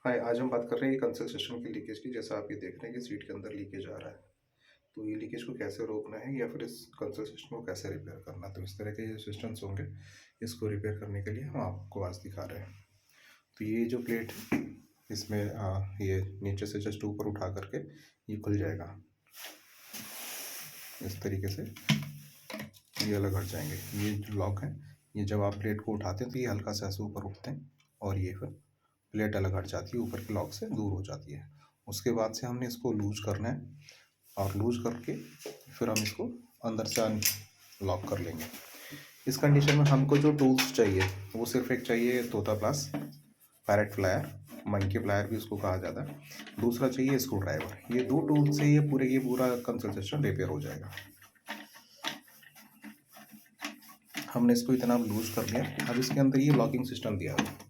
हाय, आज हम बात कर रहे हैं कंसोल सिस्टम की लीकेज की। जैसा आप ये देख रहे हैं कि सीट के अंदर लीकेज आ रहा है, तो ये लीकेज को कैसे रोकना है या फिर इस कंसोल सिस्टम को कैसे रिपेयर करना है। तो इस तरह के जो सिस्टम्स होंगे, इसको रिपेयर करने के लिए हम आपको आज दिखा रहे हैं। तो ये जो प्लेट है, इसमें ये नीचे से जस्ट ऊपर उठा करके ये खुल जाएगा। इस तरीके से ये अलग हट जाएंगे। ये जो लॉक है, ये जब आप प्लेट को उठाते हैं तो ये हल्का सा ऐसे ऊपर उठते हैं और ये फिर प्लेट अलग हट जाती है, ऊपर के लॉक से दूर हो जाती है। उसके बाद से हमने इसको लूज करना है और लूज करके फिर हम इसको अंदर से लॉक कर लेंगे। इस कंडीशन में हमको जो टूल्स चाहिए वो सिर्फ एक चाहिए तोता प्लास, पैरेट फ्लायर, मंकी फ्लायर भी उसको कहा जाता है। दूसरा चाहिए स्क्रू ड्राइवर। ये दो टूल से ये पूरा कंसोल सिस्टम रिपेयर हो जाएगा। हमने इसको इतना लूज कर लिया। अब इसके अंदर ये लॉकिंग सिस्टम दिया हुआ है,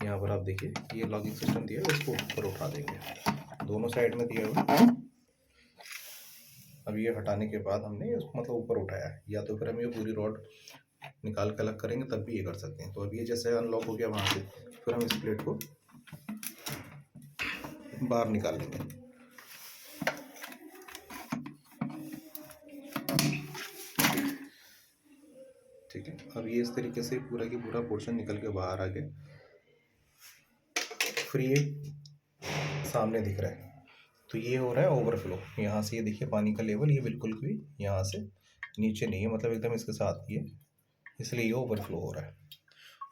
यहाँ पर आप देखिए ये लॉकिंग सिस्टम दिया है। इसको ऊपर उठा देंगे, दोनों साइड में दिया हुआ है। अब ये हटाने के बाद हमने इसको मतलब ऊपर उठाया है, या तो फिर हम ये पूरी रॉड निकाल के अलग करेंगे तब भी ये कर सकते हैं। तो अब ये जैसे अनलॉक हो गया वहाँ से, फिर हम इस प्लेट को बाहर निकाल लेंगे। ठीक है, अब ये इस तरीके से पूरा की पूरा पोर्शन निकल के बाहर आ गया। फिर ये सामने दिख रहा है, तो ये हो रहा है ओवरफ्लो। यहाँ से ये देखिए पानी का लेवल ये बिल्कुल भी यहाँ से नीचे नहीं है, मतलब एकदम इसके साथ ही है, इसलिए ये ओवरफ्लो हो रहा है।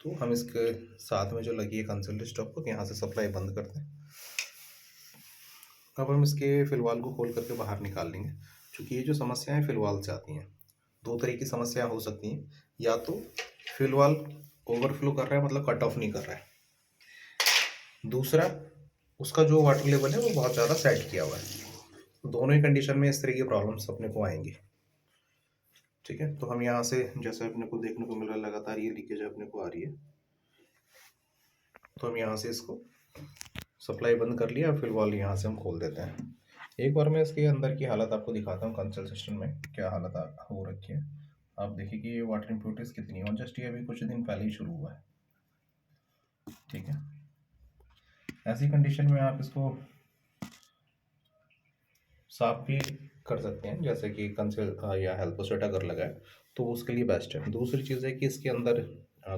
तो हम इसके साथ में जो लगी है कंसोल स्टॉप को, यहाँ से सप्लाई बंद करते हैं। अब हम इसके फिलवाल को खोल करके बाहर निकाल लेंगे। क्योंकि ये जो समस्याएं फिलवाल से आती हैं, दो तरह की समस्याएं हो सकती हैं। या तो फिलवाल ओवरफ्लो कर रहा है, मतलब कट ऑफ नहीं कर रहा है। दूसरा, उसका जो वाटर लेवल है वो बहुत ज़्यादा सेट किया हुआ है। दोनों ही कंडीशन में इस तरह की प्रॉब्लम्स अपने को आएंगी। ठीक है, तो हम यहाँ से जैसे अपने को देखने को मिल रहा है लगातार ये लीकेज अपने को आ रही है, तो हम यहाँ से इसको सप्लाई बंद कर लिया। फिर वाल यहाँ से हम खोल देते हैं। एक बार मैं इसके अंदर की हालत आपको दिखाता हूँ, कंसोल सिस्टम में क्या हालत हो रखी है। आप देखिए कि ये वाटर इम्प्योरिटीज कितनी है, और जस्ट ये अभी कुछ दिन पहले ही शुरू हुआ है। ठीक है, ऐसी कंडीशन में आप इसको साफ भी कर सकते हैं, जैसे कि कंसोल या हेल्पोसेट अगर लगाए तो उसके लिए बेस्ट है। दूसरी चीज़ है कि इसके अंदर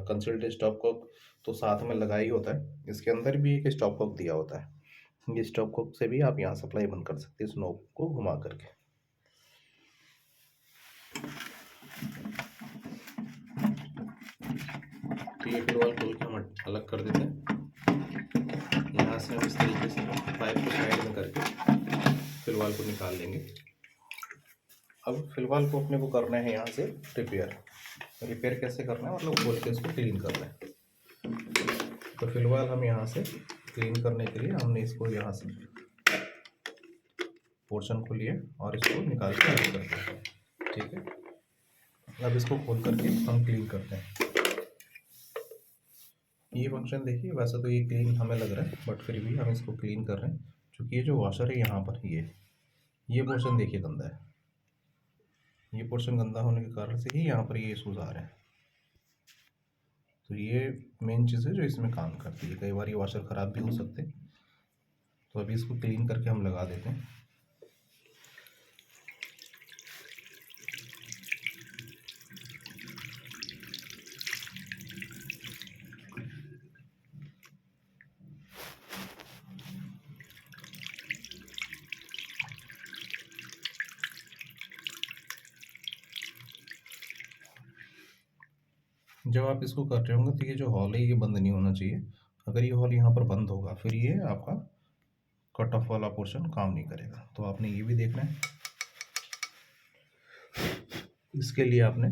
कंसोल स्टॉप कॉक तो साथ में लगा ही होता है, इसके अंदर भी एक स्टॉप कॉक दिया होता है। ये स्टॉप कॉक से भी आप यहाँ सप्लाई बंद कर सकते हैं, इस नॉब को घुमा करके। तो ये फिर वाल खोल के हम अलग कर देते हैं। यहाँ से हम इस तरीके से पाइप को साइड में करके फिलवाल को निकाल लेंगे। अब फिलवाल को अपने को करना है यहाँ से रिपेयर कैसे करना है, मतलब खोल के इसको क्लीन करना है। तो फिलवाल हम यहाँ से क्लीन करने के लिए हमने इसको यहाँ से पोर्शन को लिया और इसको निकाल के अलग कर दिया। ठीक है, अब इसको खोल करके हम क्लीन करते हैं। ये फंक्शन देखिए, वैसे तो ये क्लीन हमें लग रहा है, बट फिर भी हम इसको क्लीन कर रहे हैं। क्योंकि ये जो वॉशर है यहाँ पर ये पोर्शन देखिए गंदा है। ये पोर्शन गंदा होने के कारण से ही यहाँ पर ये इशूज़ आ रहे हैं। तो ये मेन चीज़ है जो इसमें काम करती है। कई बार ये वॉशर ख़राब भी हो सकते हैं। तो अभी इसको क्लीन करके हम लगा देते हैं। जब आप इसको कर रहे होंगे तो ये जो हॉल है ये बंद नहीं होना चाहिए। अगर ये हॉल यहाँ पर बंद होगा फिर ये आपका कट ऑफ वाला पोर्शन काम नहीं करेगा। तो आपने ये भी देखना है। इसके लिए आपने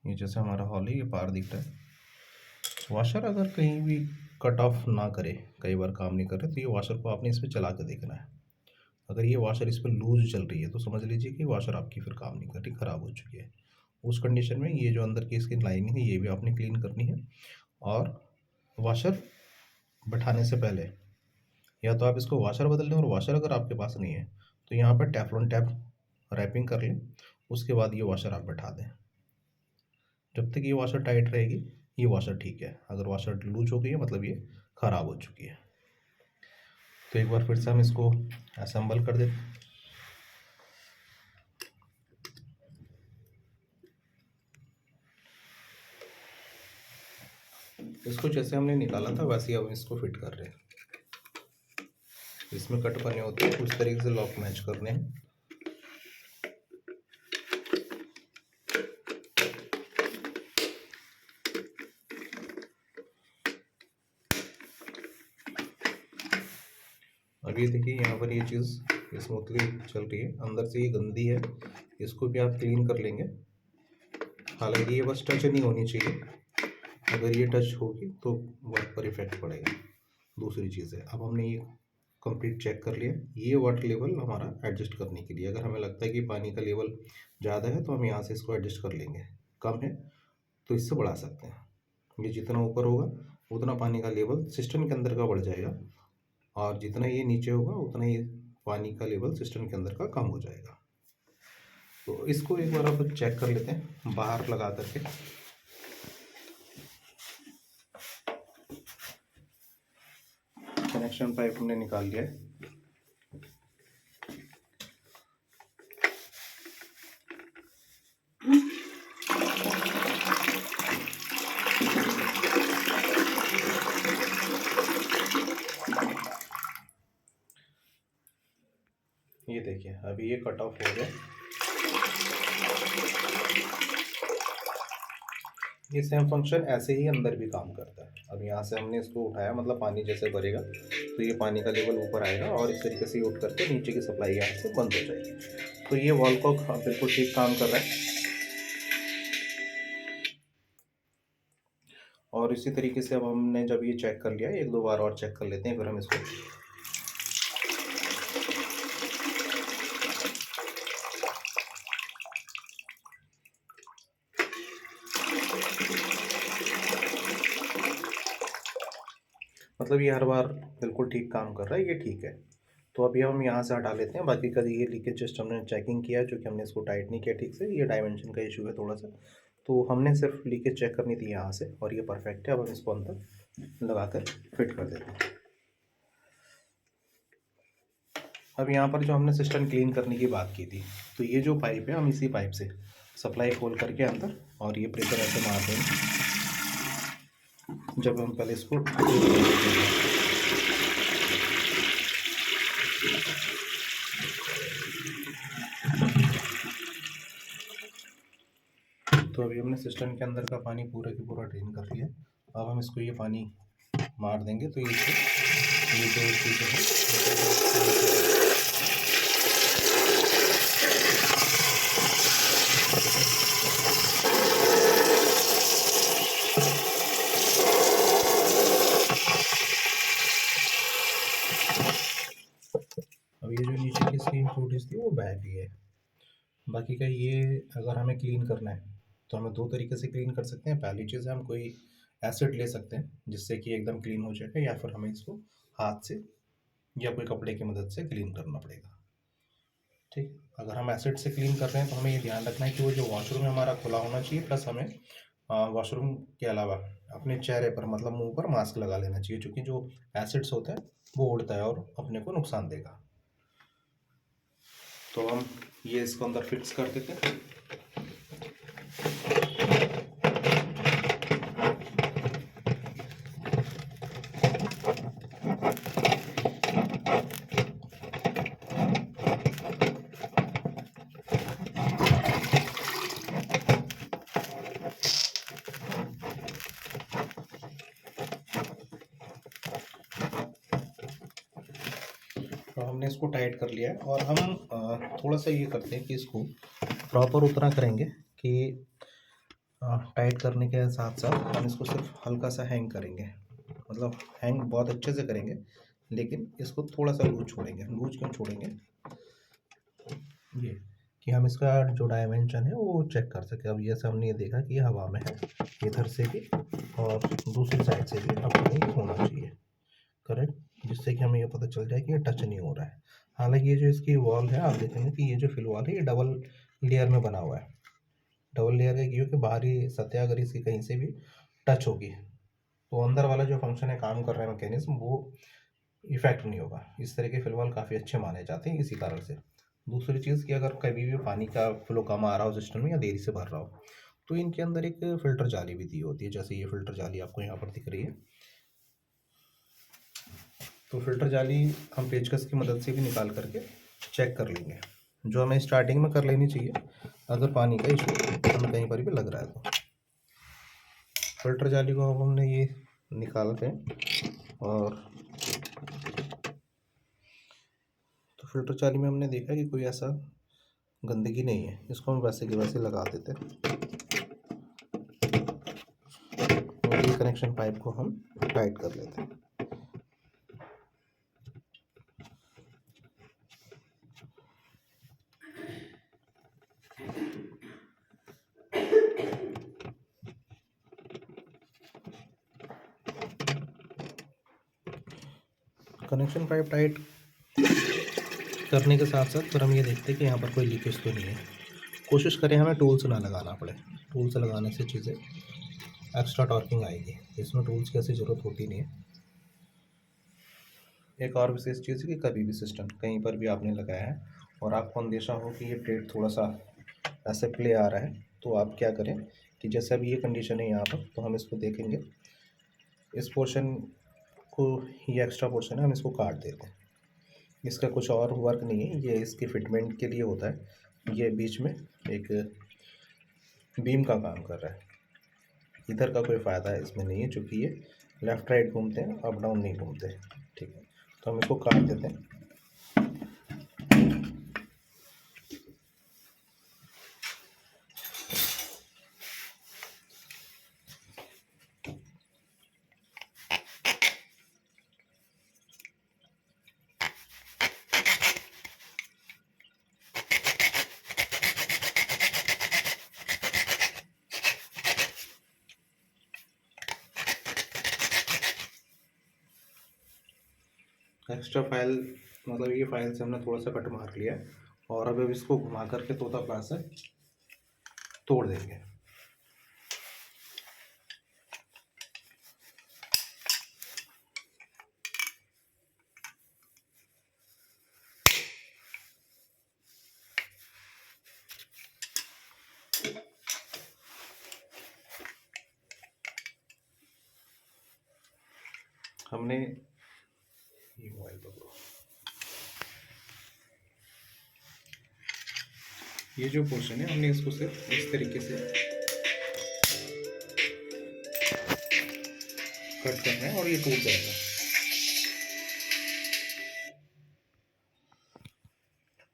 ये जैसे हमारा हॉल है ये पार दिख रहा है, वॉशर अगर कहीं भी कट ऑफ ना करे, कई बार काम नहीं कर रहे, तो ये वॉशर को आपने इस पर चला के देखना है। अगर ये वॉशर इस पर लूज चल रही है तो समझ लीजिए कि वॉशर आपकी फिर काम नहीं कर रही, ख़राब हो चुकी है। उस कंडीशन में ये जो अंदर की इसकी लाइनिंग है ये भी आपने क्लीन करनी है। और वॉशर बैठाने से पहले या तो आप इसको वॉशर बदल लें, और वॉशर अगर आपके पास नहीं है तो यहाँ पर टेफ्लॉन टैप रैपिंग कर लें। उसके बाद ये वॉशर आप बैठा दें। जब तक ये वॉशर टाइट रहेगी ये वॉशर ठीक है। अगर वॉशर लूज हो गई है मतलब ये ख़राब हो चुकी है। तो एक बार फिर से हम इसको असेंबल कर देते हैं। इसको जैसे हमने निकाला था वैसे ही हम इसको फिट कर रहे हैं। इसमें कट बने होते हैं, कुछ तरीके से लॉक मैच करने हैं। अभी देखिए यहाँ पर ये चीज़ स्मूथली चल रही है, अंदर से ये गंदी है, इसको भी आप क्लीन कर लेंगे। हालांकि ये बस टच नहीं होनी चाहिए, अगर ये टच होगी तो वर्क पर इफेक्ट पड़ेगा। दूसरी चीज़ है, अब हमने ये कंप्लीट चेक कर लिया। ये वाटर लेवल हमारा एडजस्ट करने के लिए, अगर हमें लगता है कि पानी का लेवल ज़्यादा है तो हम यहाँ से इसको एडजस्ट कर लेंगे, कम है तो इससे बढ़ा सकते हैं। ये जितना ऊपर होगा उतना पानी का लेवल सिस्टम के अंदर का बढ़ जाएगा, और जितना ये नीचे होगा उतना ही पानी का लेवल सिस्टम के अंदर का कम हो जाएगा। तो इसको एक बार आप चेक कर लेते हैं बाहर लगा करके। कनेक्शन पाइप हमने निकाल लिया है। ये देखिए अभी ये कट ऑफ हो गया। ये सेम फंक्शन ऐसे ही अंदर भी काम करता है। अब यहाँ से हमने इसको उठाया, मतलब पानी जैसे भरेगा तो ये पानी का लेवल ऊपर आएगा और इस तरीके से उठ करके नीचे की सप्लाई यहाँ से बंद हो जाएगी। तो ये वॉल कॉक बिल्कुल ठीक काम कर रहा है। और इसी तरीके से अब हमने जब ये चेक कर लिया, एक दो बार और चेक कर लेते हैं, फिर हम इसको मतलब ये हर बार बिल्कुल ठीक काम कर रहा है, ये ठीक है। तो अभी हम यहाँ से हटा लेते हैं। बाकी का ये लीकेज जस्ट हमने चेकिंग किया, जो कि हमने इसको टाइट नहीं किया ठीक से, ये डायमेंशन का इशू है थोड़ा सा। तो हमने सिर्फ लीकेज चेक करनी थी यहाँ से, और ये परफेक्ट है। अब हम इसको अंदर लगा कर फिट कर देते हैं। अब यहाँ पर जो हमने सिस्टम क्लीन करने की बात की थी, तो ये जो पाइप है हम इसी पाइप से सप्लाई खोल करके अंदर, और ये प्रेशर ऐसे मार देंगे जब हम पहले इसको तो अभी हमने सिस्टम के अंदर का पानी पूरा की पूरा ड्रेन कर लिया। अब हम इसको ये पानी मार देंगे तो ये जो चीज़ें हैं अब ये जो नीचे की स्क्रीन फुटेज थी वो बह गई है। बाकी का ये अगर हमें क्लीन करना है तो हमें दो तरीके से क्लीन कर सकते हैं। पहली चीज़ है हम कोई एसिड ले सकते हैं जिससे कि एकदम क्लीन हो जाएगा, या फिर हमें इसको हाथ से या कोई कपड़े की मदद से क्लीन करना पड़ेगा। ठीक, अगर हम एसिड से क्लीन कर रहे हैं तो हमें ये ध्यान रखना है कि वो जो वॉशरूम है हमारा खुला होना चाहिए, प्लस हमें वॉशरूम के अलावा अपने चेहरे पर मतलब मुंह पर मास्क लगा लेना चाहिए, क्योंकि जो एसिड्स होता है वो उड़ता है और अपने को नुकसान देगा। तो हम ये इसको अंदर फिक्स कर देते हैं। तो हमने इसको टाइट कर लिया है, और हम थोड़ा सा ये करते हैं कि इसको प्रॉपर उतना करेंगे कि टाइट करने के साथ साथ हम इसको सिर्फ हल्का सा हैंग करेंगे, मतलब हैंग बहुत अच्छे से करेंगे, लेकिन इसको थोड़ा सा लूज छोड़ेंगे। लूज क्यों छोड़ेंगे, ये कि हम इसका जो डायमेंशन है वो चेक कर सके। अब ये हमने ये देखा कि ये हवा में है, इधर से भी और दूसरी साइड से भी अपने होना चाहिए, करेक्ट, जिससे कि हमें ये पता चल जाए कि ये टच नहीं हो रहा है। हालांकि ये जो इसकी वॉल है, आप देखेंगे कि ये जो फिल वॉल है ये डबल लेयर में बना हुआ है। डबल लेयर है क्योंकि बाहरी सतह अगर इसकी कहीं से भी टच होगी तो अंदर वाला जो फंक्शन है, काम कर रहा है मैकेनिज्म, वो इफेक्ट नहीं होगा। इस तरह के फिलहाल काफ़ी अच्छे माने जाते हैं इसी कारण से। दूसरी चीज़ कि अगर कभी भी पानी का फ्लो कम आ रहा हो सिस्टम में या देरी से भर रहा हो, तो इनके अंदर एक फ़िल्टर जाली भी दी होती है। जैसे ये फ़िल्टर जाली आपको यहाँ पर दिख रही है। तो फ़िल्टर जाली हम पेचकस की मदद से भी निकाल करके चेक कर लेंगे, जो हमें स्टार्टिंग में कर लेनी चाहिए अगर पानी का इशू हमें कहीं पर भी लग रहा है तो। फ़िल्टर जाली को अब हमने ये निकालते हैं, और तो फ़िल्टर जाली में हमने देखा कि कोई ऐसा गंदगी नहीं है, इसको हम वैसे के वैसे लगा देते हैं। और ये कनेक्शन पाइप को हम टाइट कर लेते हैं। कनेक्शन पाइप टाइट करने के साथ साथ फिर हम ये देखते हैं कि यहाँ पर कोई लीकेज तो नहीं है। कोशिश करें हमें टूल्स ना लगाना पड़े। टूल्स लगाने से चीज़ें एक्स्ट्रा टॉर्किंग आएगी, इसमें टूल्स की ऐसी ज़रूरत होती नहीं है। एक और विशेष चीज़ है कि कभी भी सिस्टम कहीं पर भी आपने लगाया है और आपको अंदेशा हो कि ये प्लेट थोड़ा सा ऐसे प्ले आ रहा है, तो आप क्या करें कि जैसे अभी ये कंडीशन है यहाँ पर, तो हम इसको देखेंगे, इस पोर्शन को, ये एक्स्ट्रा पोर्शन है, हम इसको काट देते हैं। इसका कुछ और वर्क नहीं है, ये इसके फिटमेंट के लिए होता है। ये बीच में एक बीम का काम कर रहा है। इधर का कोई फ़ायदा है इसमें नहीं है, चूँकि ये लेफ़्ट राइट घूमते हैं, अप डाउन नहीं घूमते। ठीक है, तो हम इसको काट देते हैं। एक्स्ट्रा फाइल मतलब ये फाइल से हमने थोड़ा सा कट मार लिया है, और अब इसको घुमा करके तोता प्लास से तोड़ देंगे। हमने ये मोबाइल पकड़ो, ये जो पोर्शन है हमने इसको सिर्फ इस तरीके से कट करना है और ये टूट जाएगा।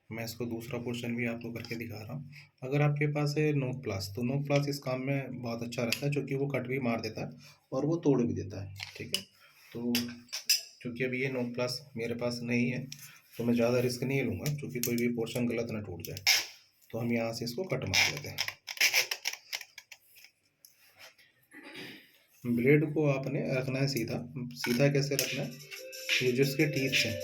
मैं इसको दूसरा पोर्शन भी आपको करके दिखा रहा हूँ। अगर आपके पास है नोक प्लास, तो नोक प्लास इस काम में बहुत अच्छा रहता है, क्योंकि वो कट भी मार देता है और वो तोड़ भी देता है। ठीक है, तो क्योंकि अभी ये नोक प्लास मेरे पास नहीं है, तो मैं ज़्यादा रिस्क नहीं लूँगा, क्योंकि कोई भी पोर्शन गलत ना टूट जाए। तो हम यहाँ से इसको कट मार लेते हैं। ब्लेड को आपने रखना है सीधा। सीधा कैसे रखना है, ये जो इसके टीथ हैं,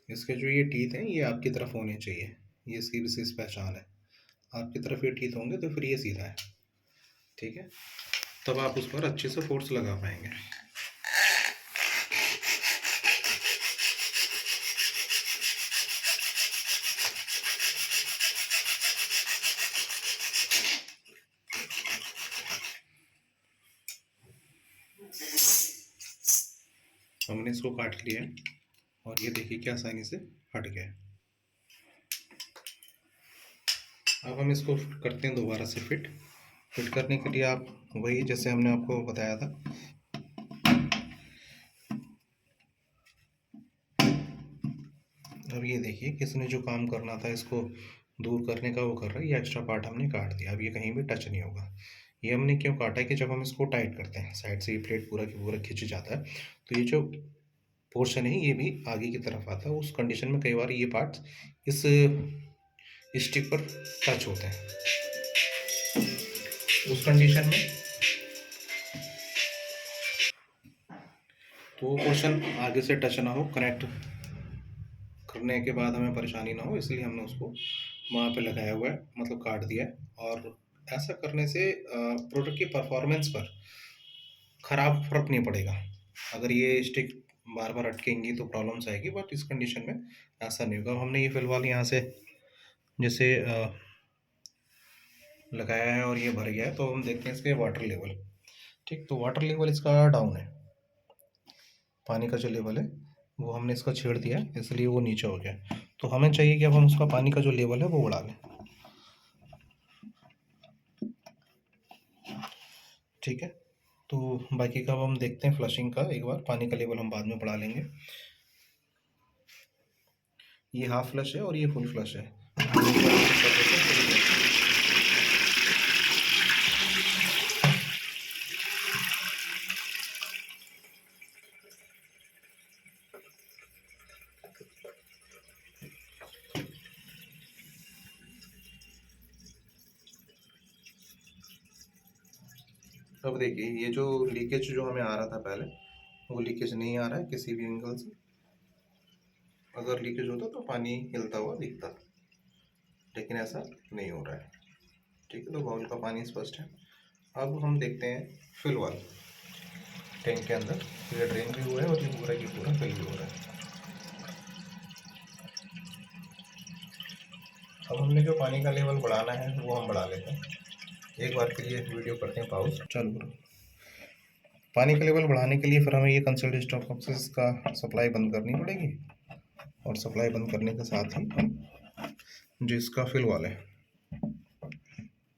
इसके जो ये टीथ हैं ये आपकी तरफ होने चाहिए, ये इसकी विशेष पहचान है। आपकी तरफ ये टीथ होंगे तो फिर ये सीधा है। ठीक है, तब आप उस पर अच्छे से फोर्स लगा पाएंगे। हमने इसको काट लिया है और ये देखिए क्या आसानी से हट गया। अब हम इसको करते हैं दोबारा से फिट। फिट करने के लिए आप वही जैसे हमने आपको बताया था, अब ये देखिए किसने जो काम करना था इसको दूर करने का वो कर रहा है। ये एक्स्ट्रा पार्ट हमने काट दिया, अब ये कहीं भी टच नहीं होगा। ये हमने क्यों काटा है कि जब हम इसको टाइट करते हैं साइड से ये प्लेट पूरा की पूरा खिंच जाता है, तो ये जो पोर्शन है ये भी आगे की तरफ आता है। उस कंडीशन में कई बार ये पार्ट इस स्टिक पर टच होते हैं। उस कंडीशन में तो वो पोर्शन आगे से टच ना हो, कनेक्ट करने के बाद हमें परेशानी ना हो, इसलिए हमने उसको वहाँ पे लगाया हुआ है, मतलब काट दिया है। और ऐसा करने से प्रोडक्ट की परफॉर्मेंस पर खराब फर्क नहीं पड़ेगा। अगर ये स्टिक बार बार अटकेंगी तो प्रॉब्लम्स आएगी, बट इस कंडीशन में ऐसा नहीं होगा। हमने ये फिलहाल यहाँ से जैसे लगाया है और ये भर गया है, तो हम देखते हैं इसके वाटर लेवल। ठीक, तो वाटर लेवल इसका डाउन है, पानी का जो लेवल है वो हमने इसका छेड़ दिया है, इसलिए वो नीचे हो गया। तो हमें चाहिए कि अब हम उसका पानी का जो लेवल है वो बढ़ा लें। ठीक है, तो बाकी का अब हम देखते हैं फ्लशिंग का। एक बार पानी का लेवल हम बाद में बढ़ा लेंगे। ये हाफ फ्लश है और ये फुल फ्लश है। अब देखिए, ये जो लीकेज जो हमें आ रहा था पहले, वो लीकेज नहीं आ रहा है किसी भी एंगल से। अगर लीकेज होता तो पानी हिलता हुआ दिखता, लेकिन ऐसा नहीं हो रहा है। ठीक है, तो बाउल का पानी स्पष्ट है। अब हम देखते हैं फिल वाल टैंक के अंदर। ये ड्रेन भी हुआ है और ये पूरा की पूरा फिल भी हो रहा है। अब हमने जो पानी का लेवल बढ़ाना है वो हम बढ़ा लेते हैं। एक बार के लिए वीडियो करते हैं पॉज, चालू करो। पानी का लेवल बढ़ाने के लिए फिर हमें ये कंसल्ट स्टॉप बॉक्सेस का सप्लाई बंद करनी पड़ेगी, और सप्लाई बंद करने के साथ ही हम जो इसका फिल वाल है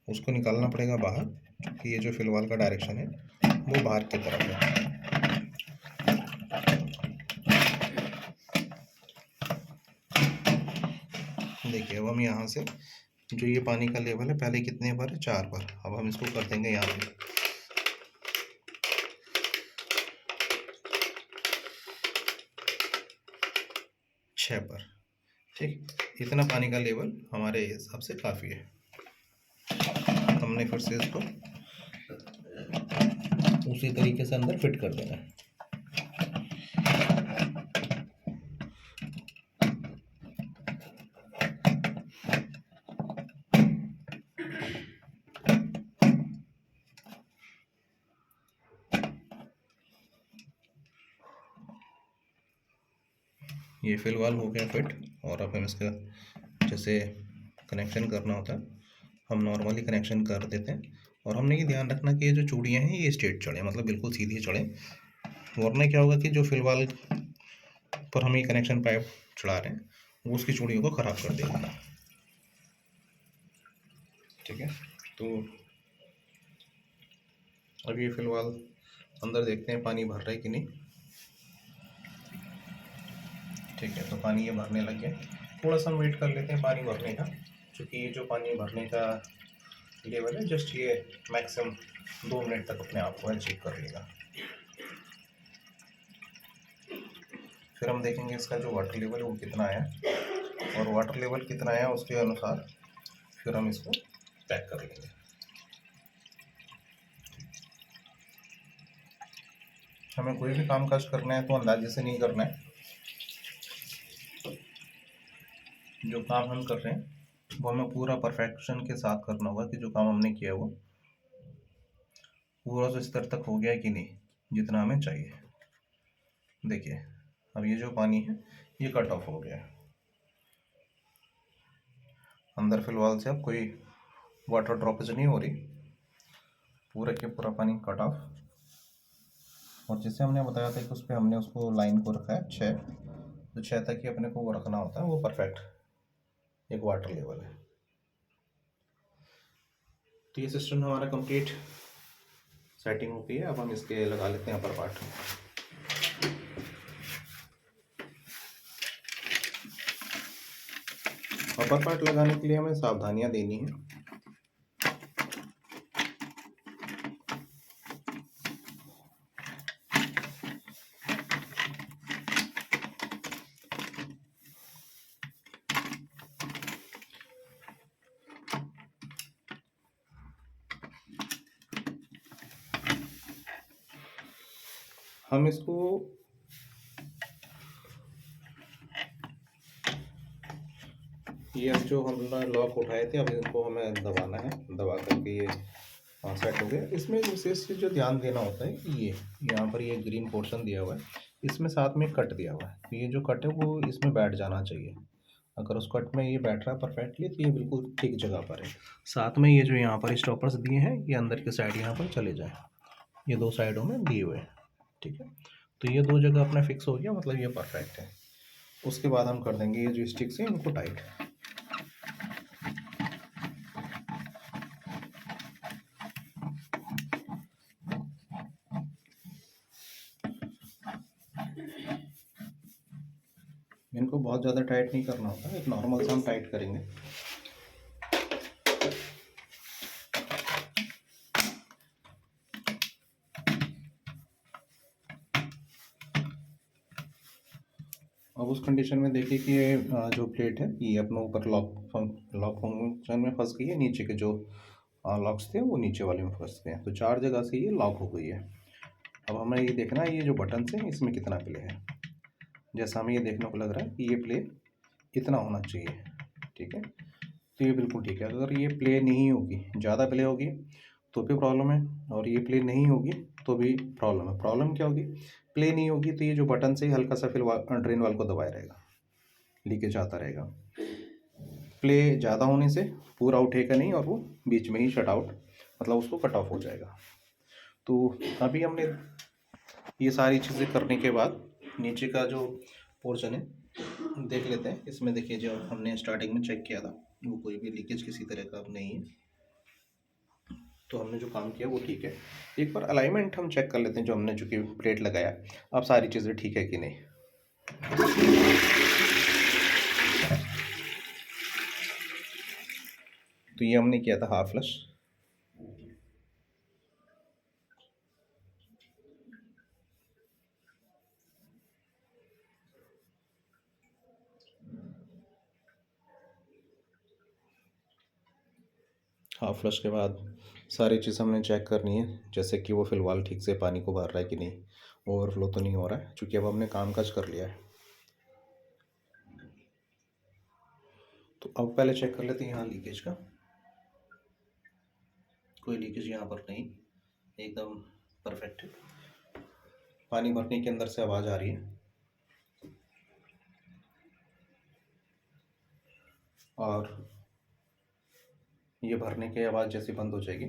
उसको निकालना पड़ेगा बाहर, क्योंकि ये जो फिल वाल का डायरेक्शन है वो बाहर की तरफ है। देखिए, अब हम यहाँ से जो ये पानी का लेवल है, पहले कितने बार है, 4 बार। अब हम इसको कर देंगे यहाँ पे 6 बार। ठीक, इतना पानी का लेवल हमारे हिसाब से काफ़ी है। हमने फिर से इसको उसी तरीके से अंदर फिट कर देना है। ये फिल वाल हो गया फिट, और अब हम इसका जैसे कनेक्शन करना होता है हम नॉर्मली कनेक्शन कर देते हैं। और हमने ये ध्यान रखना कि ये जो चूड़ियाँ हैं ये स्ट्रेट चढ़े, मतलब बिल्कुल सीधी चढ़े, वरना क्या होगा कि जो फिल वाल पर हम ये कनेक्शन पाइप चढ़ा रहे हैं वो उसकी चूड़ियों को ख़राब कर देगा। ठीक है, तो अब ये फिल वाल अंदर देखते हैं पानी भर रहा है कि नहीं। ठीक है, तो पानी ये भरने लग गया। थोड़ा सा हम वेट कर लेते हैं पानी भरने का, क्योंकि ये जो पानी भरने का लेवल है जस्ट ये मैक्सिमम 2 मिनट तक अपने आप को चेक कर लेगा। फिर हम देखेंगे इसका जो वाटर लेवल है वो कितना आया, और वाटर लेवल कितना आया उसके अनुसार फिर हम इसको पैक कर लेंगे। हमें कोई भी काम काज करना है तो अंदाजे से नहीं करना है। जो काम हम कर रहे हैं वो हमें पूरा परफेक्शन के साथ करना होगा, कि जो काम हमने किया वो पूरा उस स्तर तक हो गया कि नहीं जितना हमें चाहिए। देखिए, अब ये जो पानी है ये कट ऑफ हो गया है अंदर फिल वाल से। अब कोई वाटर ड्रॉपेज नहीं हो रही, पूरा के पूरा पानी कट ऑफ। और जैसे हमने बताया था कि उस पर हमने उसको लाइन को रखा है 6, तो 6 तक ही अपने को वो रखना होता है, वो परफेक्ट एक वाटर लेवल है। तो ये सिस्टम हमारा कंप्लीट सेटिंग हो गई है। अब हम इसके लगा लेते हैं अपर पार्ट। अपर पार्ट लगाने के लिए हमें सावधानियां देनी है। हम इसको ये अब जो हमने लॉक उठाए थे अब इनको हमें दबाना है, दबा करके ये सेट हो गया। इसमें एक विशेष चीज़ जो ध्यान देना होता है कि ये यहाँ पर ये ग्रीन पोर्शन दिया हुआ है, इसमें साथ में कट दिया हुआ है, तो ये जो कट है वो इसमें बैठ जाना चाहिए। अगर उस कट में ये बैठ रहा है परफेक्टली तो ये बिल्कुल ठीक जगह पर है। साथ में ये जो यहाँ पर स्टॉपर्स दिए हैं ये अंदर की साइड यहाँ पर चले जाएँ, ये दो साइडों में दिए हुए हैं, ठीक है। तो ये दो जगह अपना फिक्स हो गया, मतलब ये परफेक्ट है। उसके बाद हम कर देंगे ये जो स्टिक्स हैं इनको टाइट। इनको बहुत ज़्यादा टाइट नहीं करना होता, एक नॉर्मल सा हम टाइट करेंगे। अब उस कंडीशन में देखिए कि ये जो प्लेट है ये अपने ऊपर लॉक फंक्शन में फंस गई है, नीचे के जो लॉक्स थे वो नीचे वाले में फंस गए हैं, तो 4 जगह से ये लॉक हो गई है। अब हमें ये देखना है ये जो बटन है इसमें कितना प्ले है। जैसा हमें ये देखने को लग रहा है कि ये प्ले इतना होना चाहिए, ठीक है। तो ये बिल्कुल ठीक है। अगर ये प्ले नहीं होगी, ज़्यादा प्ले होगी तो भी प्रॉब्लम है, और ये प्ले नहीं होगी तो भी प्रॉब्लम है। प्रॉब्लम क्या होगी, प्ले नहीं होगी तो ये जो बटन से हल्का सा फिर ड्रेन वाल को दबाए रहेगा, लीकेज आता रहेगा। प्ले ज़्यादा होने से पूरा उठेगा नहीं और वो बीच में ही शट आउट, मतलब उसको कट ऑफ हो जाएगा। तो अभी हमने ये सारी चीज़ें करने के बाद नीचे का जो पोर्शन है देख लेते हैं। इसमें देखिए जो हमने स्टार्टिंग में चेक किया था वो कोई भी लीकेज किसी तरह का अब नहीं है, तो हमने जो काम किया वो ठीक है। एक बार अलाइनमेंट हम चेक कर लेते हैं, जो हमने चूँकि प्लेट लगाया अब सारी चीज़ें ठीक है कि नहीं। तो ये हमने किया था हाफ फ्लश। हाफ फ्लश के बाद सारी चीज़ हमने चेक करनी है, जैसे कि वो फिलवाल ठीक से पानी को भर रहा है कि नहीं, ओवरफ्लो तो नहीं हो रहा है, क्योंकि अब हमने काम काज कर लिया है। तो अब पहले चेक कर लेते हैं यहाँ लीकेज का। कोई लीकेज यहाँ पर नहीं, एकदम परफेक्ट है। पानी भरने के अंदर से आवाज़ आ रही है, और ये भरने की आवाज़ जैसी बंद हो जाएगी,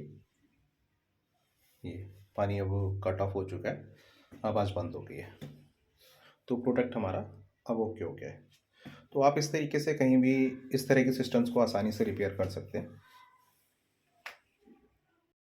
ये पानी अब कट ऑफ हो चुका है, आवाज़ बंद हो गई है। तो प्रोडक्ट हमारा अब ओके हो गया है। तो आप इस तरीके से कहीं भी इस तरह के सिस्टम्स को आसानी से रिपेयर कर सकते हैं।